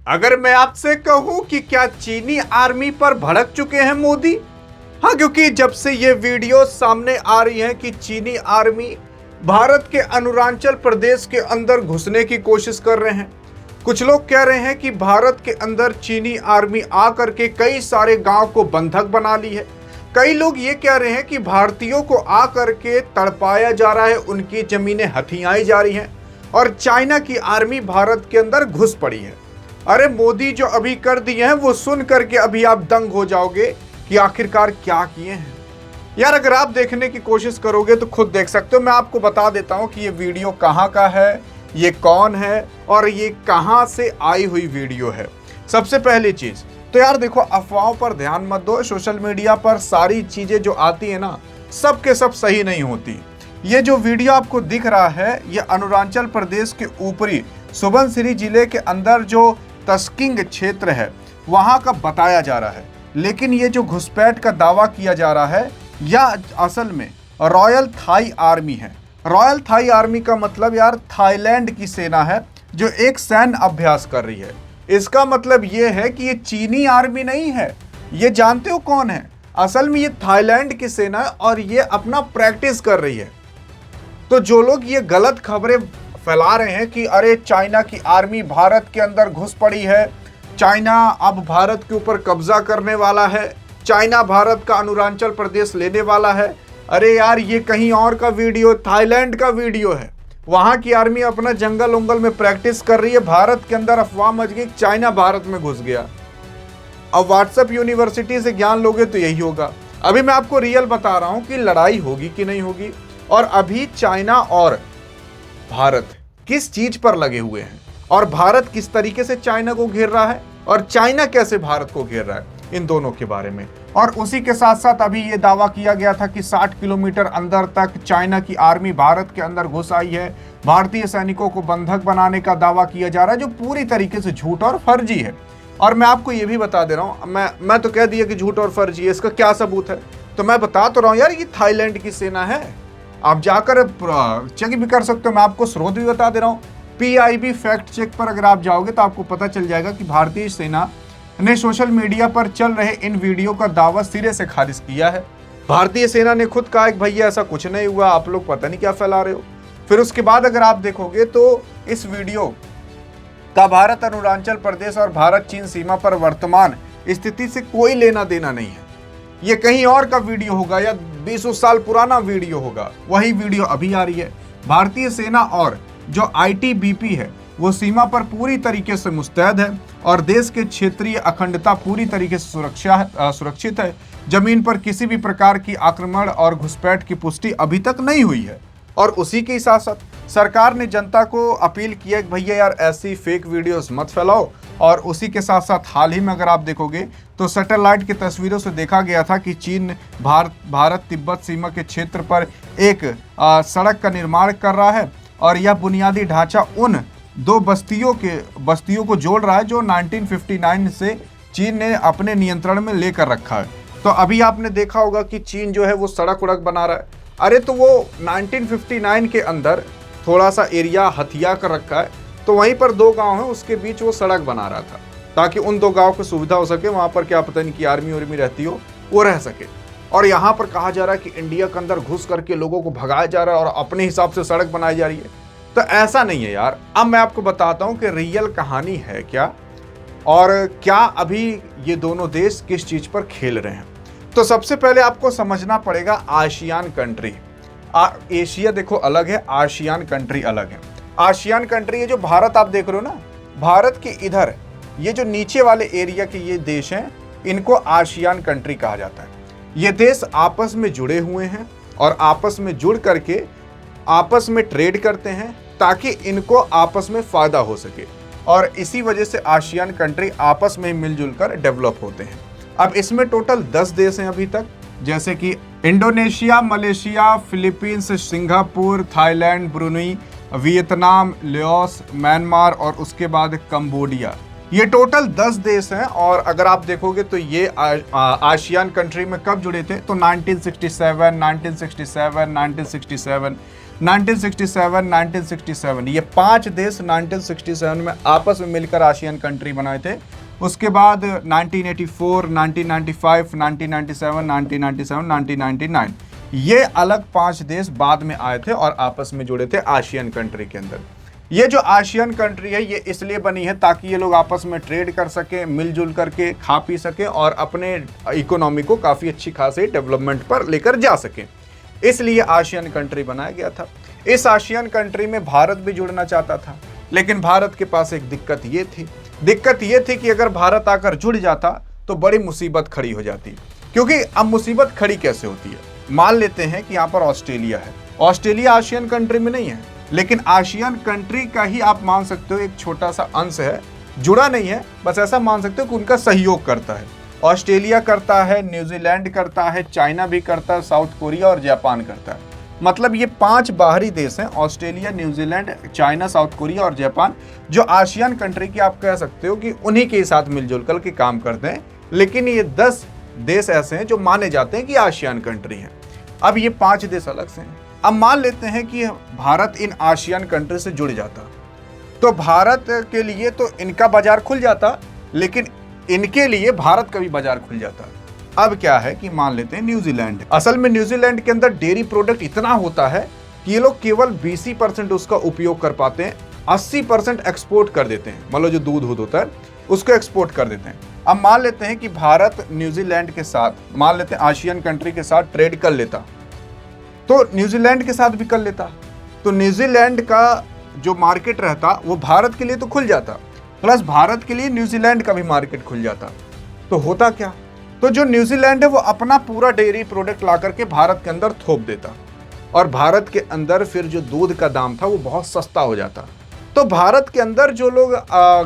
अगर मैं आपसे कहूं कि क्या चीनी आर्मी पर भड़क चुके हैं मोदी? हाँ, क्योंकि जब से ये वीडियो सामने आ रही है कि चीनी आर्मी भारत के अरुणाचल प्रदेश के अंदर घुसने की कोशिश कर रहे हैं। कुछ लोग कह रहे हैं कि भारत के अंदर चीनी आर्मी आकर के कई सारे गांव को बंधक बना ली है। कई लोग ये कह रहे हैं कि भारतीयों को आकर के तड़पाया जा रहा है, उनकी जमीनें हथियाई जा रही हैं और चाइना की आर्मी भारत के अंदर घुस पड़ी है। अरे मोदी जो अभी कर दिए हैं वो सुन करके अभी आप दंग हो जाओगे कि आखिरकार क्या किए हैं। यार अगर आप देखने की कोशिश करोगे तो खुद देख सकते हो। मैं आपको बता देता हूं कि ये वीडियो कहां का है, ये कौन है और ये कहां से आई हुई वीडियो है। सबसे पहली चीज तो यार देखो, अफवाहों पर ध्यान मत दो। सोशल मीडिया पर सारी चीजें जो आती है ना, सब के सब सही नहीं होती। ये जो वीडियो आपको दिख रहा है ये अरुणाचल प्रदेश के ऊपरी सुबनसिरी जिले के अंदर जो तस्किंग क्षेत्र है वहां का बताया जा रहा है। लेकिन ये जो घुसपैठ का दावा किया जा रहा है यह असल में रॉयल थाई आर्मी है। रॉयल थाई आर्मी का मतलब यार थाईलैंड की सेना है जो एक सैन्य अभ्यास कर रही है। इसका मतलब ये है कि ये चीनी आर्मी नहीं है। ये जानते हो कौन है? असल में ये थाईलैंड की सेना है और ये अपना प्रैक्टिस कर रही है। तो जो लोग ये गलत खबरें फैला रहे हैं कि अरे चाइना की आर्मी भारत के अंदर घुस पड़ी है, चाइना अब भारत के ऊपर कब्जा करने वाला है, चाइना भारत का अरुणाचल प्रदेश लेने वाला है, अरे यार ये कहीं और का वीडियो, थाईलैंड का वीडियो है। वहां की आर्मी अपना जंगल उंगल में प्रैक्टिस कर रही है। भारत के अंदर अफवाह मच गई चाइना भारत में घुस गया। अब व्हाट्सएप यूनिवर्सिटी से ज्ञान लोगे तो यही होगा। अभी मैं आपको रियल बता रहा हूं कि लड़ाई होगी कि नहीं होगी। और अभी चाइना और भारत किस चीज पर लगे हुए हैं और भारत किस तरीके से चाइना को घेर रहा है और चाइना कैसे भारत को घेर रहा है, इन दोनों के बारे में। और उसी के साथ साथ अभी ये दावा किया गया था कि 60 किलोमीटर अंदर तक चाइना की आर्मी भारत के अंदर घुस आई है। भारतीय सैनिकों को बंधक बनाने का दावा किया जा रहा है जो पूरी तरीके से झूठ और फर्जी है। और मैं आपको ये भी बता दे रहा हूँ, मैं तो कह दिया कि झूठ और फर्जी है, इसका क्या सबूत है? तो मैं बता तो रहा हूँ यार, ये थाईलैंड की सेना है। आप जाकर चेक भी कर सकते हो। मैं आपको स्रोत भी बता दे रहा हूँ। PIB फैक्ट चेक पर अगर आप जाओगे तो आपको पता चल जाएगा कि भारतीय सेना ने सोशल मीडिया पर चल रहे इन वीडियो का दावा सिरे से खारिज किया है। भारतीय सेना ने खुद कहा कि भैया ऐसा कुछ नहीं हुआ, आप लोग पता नहीं क्या फैला रहे हो। फिर उसके बाद अगर आप देखोगे तो इस वीडियो का भारत अरुणाचल प्रदेश और भारत चीन सीमा पर वर्तमान स्थिति से कोई लेना देना नहीं है। ये कहीं और का वीडियो होगा या 20 साल पुराना वीडियो होगा। वही वीडियो अभी आ रही है। भारतीय सेना और जो ITBP है वो सीमा पर पूरी तरीके से मुस्तैद है और देश के क्षेत्रीय अखंडता पूरी तरीके से सुरक्षित है। जमीन पर किसी भी प्रकार की आक्रमण और घुसपैठ की पुष्टि अभी तक नहीं हुई है। और उसी के साथ साथ सरकार ने जनता को अपील किया कि भैया यार ऐसी फेक वीडियोस मत फैलाओ। और उसी के साथ साथ हाल ही में अगर आप देखोगे तो सैटेलाइट की तस्वीरों से देखा गया था कि चीन भारत तिब्बत सीमा के क्षेत्र पर एक सड़क का निर्माण कर रहा है और यह बुनियादी ढांचा उन दो बस्तियों को जोड़ रहा है जो 1959 से चीन ने अपने नियंत्रण में लेकर रखा है। तो अभी आपने देखा होगा कि चीन जो है वो सड़क उड़क बना रहा है। अरे तो वो 1959 के अंदर थोड़ा सा एरिया हथिया कर रखा है, तो वहीं पर 2 गांव हैं उसके बीच वो सड़क बना रहा था ताकि उन 2 गांव को सुविधा हो सके। वहां पर क्या पता नहीं कि आर्मी उर्मी रहती हो, वो रह सके। और यहाँ पर कहा जा रहा है कि इंडिया के अंदर घुस करके लोगों को भगाया जा रहा है और अपने हिसाब से सड़क बनाई जा रही है। तो ऐसा नहीं है यार। अब मैं आपको बताता हूँ कि रियल कहानी है क्या और क्या अभी ये दोनों देश किस चीज पर खेल रहे हैं। तो सबसे पहले आपको समझना पड़ेगा आसियान कंट्री। एशिया देखो अलग है, आसियान कंट्री अलग है। आसियान कंट्री ये जो भारत आप देख रहे हो ना, भारत के इधर ये जो नीचे वाले एरिया के ये देश हैं, इनको आसियान कंट्री कहा जाता है। ये देश आपस में जुड़े हुए हैं और आपस में जुड़ करके आपस में ट्रेड करते हैं ताकि इनको आपस में फायदा हो सके। और इसी वजह से आसियान कंट्री आपस में मिलजुल कर डेवलप होते हैं। अब इसमें टोटल 10 देश हैं अभी तक, जैसे कि Indonesia, Malaysia, Philippines, Singapore, Thailand, Brunei, Vietnam, Laos, Myanmar और उसके बाद कंबोडिया। ये टोटल 10 देश हैं। और अगर आप देखोगे तो ये आसियान कंट्री में कब जुड़े थे तो 1967, 1967, 1967, 1967, 1967 ये 5 देश 1967 में आपस में मिलकर आशियन कंट्री बनाए थे। उसके बाद 1984, 1995, 1997, 1997, 1999 ये अलग 5 देश बाद में आए थे और आपस में जुड़े थे आशियन कंट्री के अंदर। ये जो आशियन कंट्री है ये इसलिए बनी है ताकि ये लोग आपस में ट्रेड कर सके, मिलजुल करके खा पी सके और अपने इकोनॉमी को काफ़ी अच्छी खासी डेवलपमेंट पर लेकर जा सके, इसलिए आशियन कंट्री बनाया गया था। इस आशियन कंट्री में भारत भी जुड़ना चाहता था, लेकिन भारत के पास एक दिक्कत ये थी कि अगर भारत आकर जुड़ जाता तो बड़ी मुसीबत खड़ी हो जाती। क्योंकि अब मुसीबत खड़ी कैसे होती है, मान लेते हैं कि यहाँ पर ऑस्ट्रेलिया है, ऑस्ट्रेलिया आशियन कंट्री में नहीं है, लेकिन आशियन कंट्री का ही आप मान सकते हो एक छोटा सा अंश है, जुड़ा नहीं है, बस ऐसा मान सकते हो कि उनका सहयोग करता है। ऑस्ट्रेलिया करता है, न्यूजीलैंड करता है, चाइना भी करता है, साउथ कोरिया और जापान करता है। मतलब ये 5 बाहरी देश हैं, Australia, New Zealand, China, south Korea और जापान, जो आशियन कंट्री की आप कह सकते हो कि उन्हीं के साथ मिलजुल कर के काम करते हैं। लेकिन ये 10 देश ऐसे हैं जो माने जाते हैं कि आशियन कंट्री हैं। अब ये 5 देश अलग से हैं। अब मान लेते हैं कि भारत इन आशियन कंट्री से जुड़ जाता, तो भारत के लिए तो इनका बाजार खुल जाता, लेकिन इनके लिए भारत का भी बाजार खुल जाता। अब क्या है कि मान लेते हैं न्यूजीलैंड, असल में न्यूजीलैंड के अंदर डेयरी प्रोडक्ट इतना होता है कि ये लोग केवल 20% उसका उपयोग कर पाते हैं, 80% एक्सपोर्ट कर देते हैं। मतलब जो दूध होता है उसको एक्सपोर्ट कर देते हैं। अब मान लेते हैं कि भारत न्यूजीलैंड के साथ, मान लेते हैं आशियन कंट्री के साथ ट्रेड कर लेता, तो न्यूजीलैंड के साथ भी कर लेता, तो न्यूजीलैंड का जो मार्केट रहता वो भारत के लिए तो खुल जाता, प्लस भारत के लिए न्यूजीलैंड का भी मार्केट खुल जाता। तो होता क्या, तो जो न्यूजीलैंड है वो अपना पूरा डेयरी प्रोडक्ट ला करके भारत के अंदर थोप देता, और भारत के अंदर फिर जो दूध का दाम था वो बहुत सस्ता हो जाता। तो भारत के अंदर जो लोग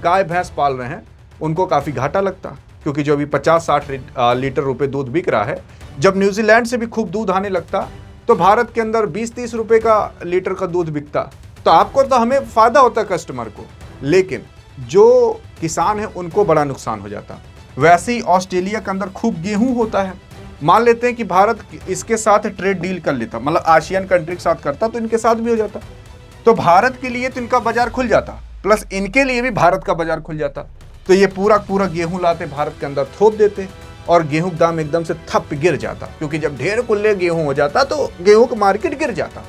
गाय भैंस पाल रहे हैं उनको काफ़ी घाटा लगता, क्योंकि जो अभी 50-60 लीटर रुपए दूध बिक रहा है, जब न्यूजीलैंड से भी खूब दूध आने लगता तो भारत के अंदर 20-30 रुपए का लीटर का दूध बिकता। तो आपको तो हमें फ़ायदा होता कस्टमर को, लेकिन जो किसान है उनको बड़ा नुकसान हो जाता। वैसे ही ऑस्ट्रेलिया के अंदर खूब गेहूं होता है, मान लेते हैं कि भारत इसके साथ ट्रेड डील कर लेता, मतलब आशियन कंट्री के साथ करता तो इनके साथ भी हो जाता, तो भारत के लिए तो इनका बाजार खुल जाता, प्लस इनके लिए भी भारत का बाजार खुल जाता। तो ये पूरा गेहूं लाते भारत के अंदर थोप देते और गेहूं का दाम एकदम से थप गिर जाता, क्योंकि जब ढेर कुल्ले गेहूं हो जाता तो गेहूं का मार्केट गिर जाता,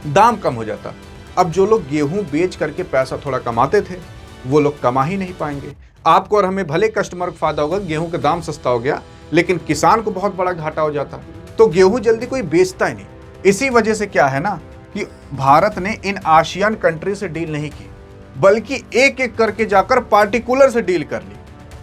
दाम कम हो जाता। अब जो लोग गेहूं बेच करके पैसा थोड़ा कमाते थे वो लोग कमा ही नहीं पाएंगे। आपको और हमें भले कस्टमर को फायदा होगा, गेहूं का दाम सस्ता हो गया, लेकिन किसान को बहुत बड़ा घाटा हो जाता, तो गेहूं जल्दी कोई बेचता ही नहीं। इसी वजह से क्या है ना कि भारत ने इन आशियन कंट्री से डील नहीं की, बल्कि एक एक करके जाकर पार्टिकुलर से डील कर ली।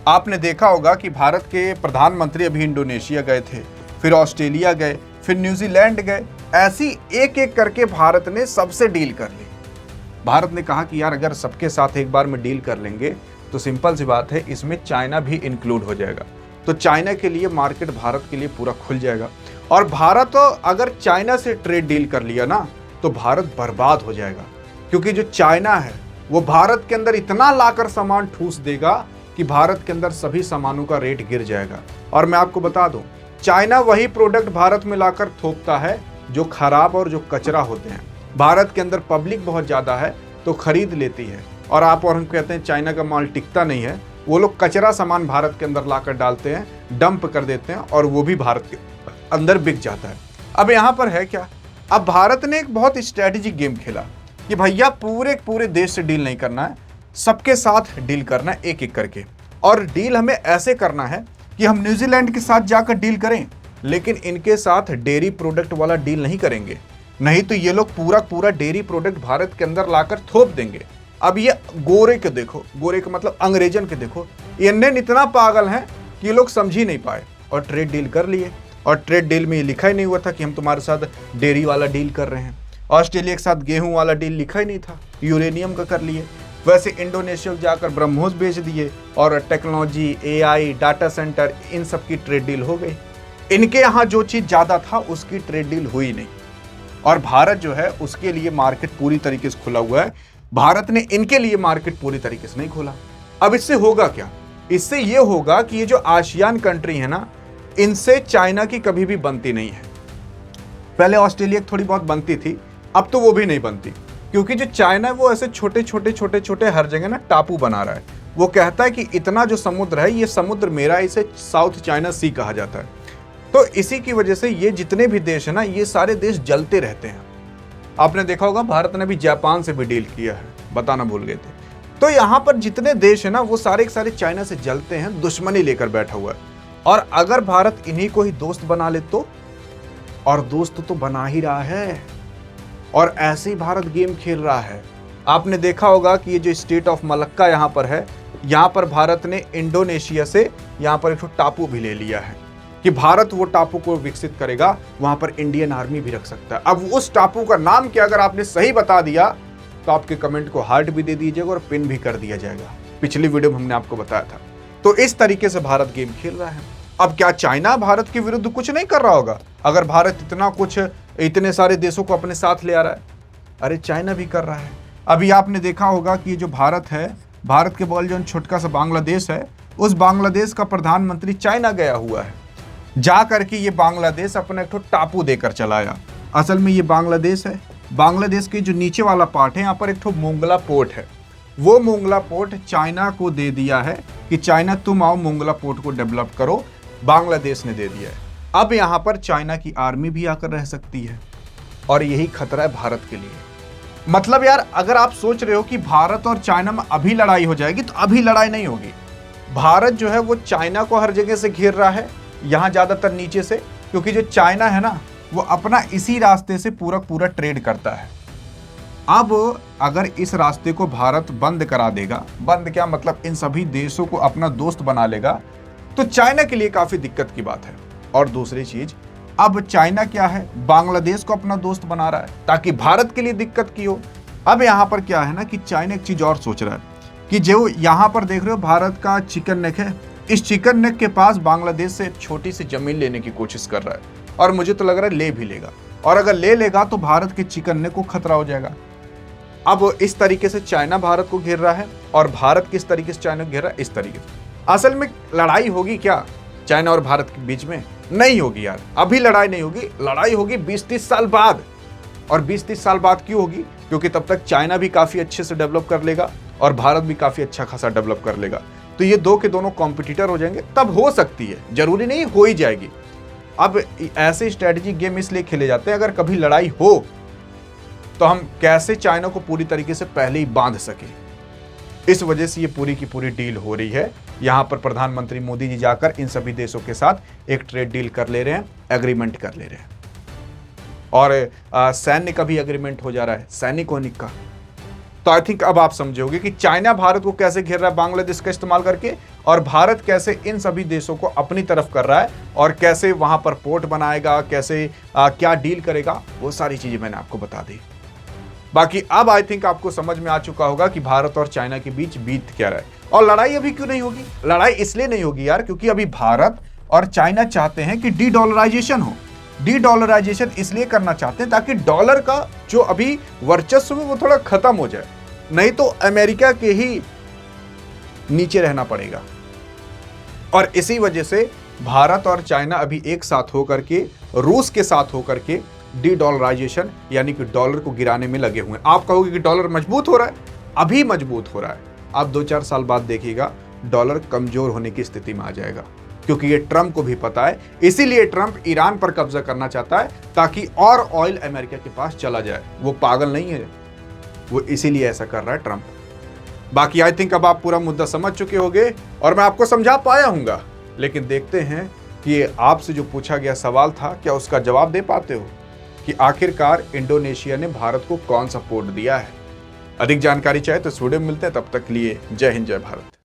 आपने देखा होगा कि भारत के प्रधानमंत्री अभी इंडोनेशिया गए थे, फिर ऑस्ट्रेलिया गए, फिर न्यूजीलैंड गए, ऐसी एक एक करके भारत ने सबसे डील कर ली। भारत ने कहा कि यार अगर सबके साथ एक बार में डील कर लेंगे तो सिंपल सी बात है, इसमें चाइना भी इंक्लूड हो जाएगा, तो चाइना के लिए मार्केट भारत के लिए पूरा खुल जाएगा। और भारत तो अगर चाइना से ट्रेड डील कर लिया ना तो भारत बर्बाद हो जाएगा, क्योंकि जो चाइना है वो भारत के अंदर इतना लाकर सामान ठूस देगा कि भारत के अंदर सभी सामानों का रेट गिर जाएगा। और मैं आपको बता दूं, चाइना वही प्रोडक्ट भारत में लाकर थोपता है जो खराब और जो कचरा होते हैं। भारत के अंदर पब्लिक बहुत ज़्यादा है तो खरीद लेती है, और आप और हम कहते हैं चाइना का माल टिकता नहीं है, वो लोग कचरा सामान भारत के अंदर लाकर डालते हैं, डंप कर देते हैं, और वो भी भारत के अंदर बिक जाता है। अब यहाँ पर है क्या, अब भारत ने एक बहुत स्ट्रैटेजिक गेम खेला कि भैया पूरे देश से डील नहीं करना है, सबके साथ डील करना है एक एक करके। और डील हमें ऐसे करना है कि हम न्यूजीलैंड के साथ जाकर डील करें, लेकिन इनके साथ डेयरी प्रोडक्ट वाला डील नहीं करेंगे, नहीं तो ये लोग पूरा डेयरी प्रोडक्ट भारत के अंदर लाकर थोप देंगे। अब ये गोरे के देखो, गोरे का मतलब अंग्रेजन के देखो, इंडियन इतना पागल हैं कि ये लोग समझ ही नहीं पाए और ट्रेड डील कर लिए। और ट्रेड डील में ये लिखा ही नहीं हुआ था कि हम तुम्हारे साथ डेयरी वाला डील कर रहे हैं। ऑस्ट्रेलिया के साथ गेहूं वाला डील लिखा ही नहीं था, यूरेनियम का कर लिए। वैसे इंडोनेशिया जाकर ब्रह्मोस बेच दिए, और टेक्नोलॉजी, AI, डाटा सेंटर, इन सब की ट्रेड डील हो गई। इनके यहाँ जो चीज़ ज़्यादा था उसकी ट्रेड डील हुई नहीं, और भारत जो है उसके लिए मार्केट पूरी तरीके से खुला हुआ है। भारत ने इनके लिए मार्केट पूरी तरीके से नहीं खोला। अब इससे होगा क्या, इससे ये होगा कि ये जो आशियान कंट्री है ना, इनसे चाइना की कभी भी बनती नहीं है। पहले ऑस्ट्रेलिया की थोड़ी बहुत बनती थी, अब तो वो भी नहीं बनती, क्योंकि जो चाइना है वो ऐसे छोटे छोटे हर जगह ना टापू बना रहा है। वो कहता है कि इतना जो समुद्र है ये समुद्र मेरा, इसे साउथ चाइना सी कहा जाता है। तो इसी की वजह से ये जितने भी देश है ना, ये सारे देश जलते रहते हैं। आपने देखा होगा भारत ने भी जापान से भी डील किया है, बताना भूल गए थे। तो यहाँ पर जितने देश है ना वो सारे के सारे चाइना से जलते हैं, दुश्मनी लेकर बैठा हुआ है। और अगर भारत इन्हीं को ही दोस्त बना ले तो, और दोस्त तो बना ही रहा है, और ऐसे ही भारत गेम खेल रहा है। आपने देखा होगा कि ये जो स्टेट ऑफ मलक्का यहाँ पर है, यहाँ पर भारत ने इंडोनेशिया से यहाँ पर एक टापू भी ले लिया है कि भारत वो टापू को विकसित करेगा, वहां पर इंडियन आर्मी भी रख सकता है। अब उस टापू का नाम क्या, अगर आपने सही बता दिया तो आपके कमेंट को हार्ट भी दे दीजिएगा और पिन भी कर दिया जाएगा। पिछली वीडियो में हमने आपको बताया था। तो इस तरीके से भारत गेम खेल रहा है। अब क्या चाइना भारत के विरुद्ध कुछ नहीं कर रहा होगा? अगर भारत इतना कुछ, इतने सारे देशों को अपने साथ ले आ रहा है, अरे चाइना भी कर रहा है। अभी आपने देखा होगा कि जो भारत है, भारत के बगल जो छोटका सा बांग्लादेश है, उस बांग्लादेश का प्रधानमंत्री चाइना गया हुआ है। जा करके ये बांग्लादेश अपना एक टापू देकर चलाया। असल में ये बांग्लादेश है, बांग्लादेश के जो नीचे वाला पार्ट है, यहाँ पर एक मोंगला पोर्ट है। वो मोंगला पोर्ट चाइना को दे दिया है कि चाइना तुम आओ मोंगला पोर्ट को डेवलप करो, बांग्लादेश ने दे दिया है। अब यहाँ पर चाइना की आर्मी भी आकर रह सकती है, और यही खतरा है भारत के लिए। मतलब यार, अगर आप सोच रहे हो कि भारत और चाइना में अभी लड़ाई हो जाएगी, तो अभी लड़ाई नहीं होगी। भारत जो है वो चाइना को हर जगह से घेर रहा है, यहाँ ज्यादातर नीचे से, क्योंकि जो चाइना है ना वो अपना इसी रास्ते से पूरा ट्रेड करता है। अब अगर इस रास्ते को भारत बंद करा देगा, बंद क्या मतलब इन सभी देशों को अपना दोस्त बना लेगा, तो चाइना के लिए काफी दिक्कत की बात है। और दूसरी चीज, अब चाइना क्या है, बांग्लादेश को अपना दोस्त बना रहा है ताकि भारत के लिए दिक्कत की हो। अब यहाँ पर क्या है ना कि चाइना एक चीज और सोच रहा है कि जो यहाँ पर देख रहे हो भारत का चिकन नेक है, इस चिकन नेक के पास बांग्लादेश से एक छोटी सी जमीन लेने की कोशिश कर रहा है, और मुझे तो लग रहा है ले भी लेगा। और अगर ले लेगा तो भारत के चिकन नेक को खतरा हो जाएगा। अब इस तरीके से चाइना भारत को घेर रहा है, और भारत किस तरीके से चाइना को घेर रहा है, इस तरीके से। असल में लड़ाई होगी क्या चाइना और भारत के बीच में? नहीं होगी यार, अभी लड़ाई नहीं होगी। लड़ाई होगी 20-30 साल बाद। और 20-30 साल बाद क्यों होगी? क्योंकि तब तक चाइना भी काफी अच्छे से डेवलप कर लेगा और भारत भी काफी अच्छा खासा डेवलप कर लेगा। तो ये दो के दोनों कॉम्पिटिटर हो जाएंगे, तब हो सकती है, जरूरी नहीं हो ही जाएगी। अब ऐसे स्ट्रेटेजी गेम इसलिए खेले जाते हैं, अगर कभी लड़ाई हो तो हम कैसे चाइना को पूरी तरीके से पहले ही बांध सके। इस वजह से ये पूरी की पूरी डील हो रही है। यहाँ पर प्रधानमंत्री मोदी जी जाकर इन सभी देशों के साथ एक ट्रेड डील कर ले रहे हैं, एग्रीमेंट कर ले रहे हैं। और सैन्य का भी एग्रीमेंट हो जा रहा है, सैनिक का। तो आई थिंक अब आप समझोगे कि चाइना भारत को कैसे घेर रहा है बांग्लादेश का इस्तेमाल करके, और भारत कैसे इन सभी देशों को अपनी तरफ कर रहा है, और कैसे वहां पर पोर्ट बनाएगा, कैसे क्या डील करेगा, वो सारी चीजें मैंने आपको बता दी। बाकी अब आई थिंक आपको समझ में आ चुका होगा कि भारत और चाइना के बीच बीत क्या रहा है। और लड़ाई अभी क्यों नहीं होगी? लड़ाई इसलिए नहीं होगी यार, क्योंकि अभी भारत और चाइना चाहते हैं कि डी डॉलराइजेशन हो। डी डॉलराइजेशन इसलिए करना चाहते हैं ताकि डॉलर का जो अभी वर्चस्व है वो थोड़ा खत्म हो जाए, नहीं तो अमेरिका के ही नीचे रहना पड़ेगा। और इसी वजह से भारत और चाइना अभी एक साथ होकर के, रूस के साथ होकर के डी डॉलराइजेशन यानी कि डॉलर को गिराने में लगे हुए हैं। आप कहोगे कि डॉलर मजबूत हो रहा है, अभी मजबूत हो रहा है। आप 2-4 साल बाद देखिएगा डॉलर कमजोर होने की स्थिति में आ जाएगा, क्योंकि ये ट्रंप को भी पता है। इसीलिए ट्रंप ईरान पर कब्जा करना चाहता है ताकि और ऑयल अमेरिका के पास चला जाए। वो पागल नहीं है, वो इसीलिए ऐसा कर रहा है ट्रंप। बाकी आई थिंक अब आप पूरा मुद्दा समझ चुके होंगे और मैं आपको समझा पाया हूंगा। लेकिन देखते हैं कि आपसे जो पूछा गया सवाल था, क्या उसका जवाब दे पाते हो कि आखिरकार इंडोनेशिया ने भारत को कौन सा पोर्ट दिया है। अधिक जानकारी चाहे तो इस वीडियो में मिलते हैं, तब तक के लिए जय हिंद जय भारत।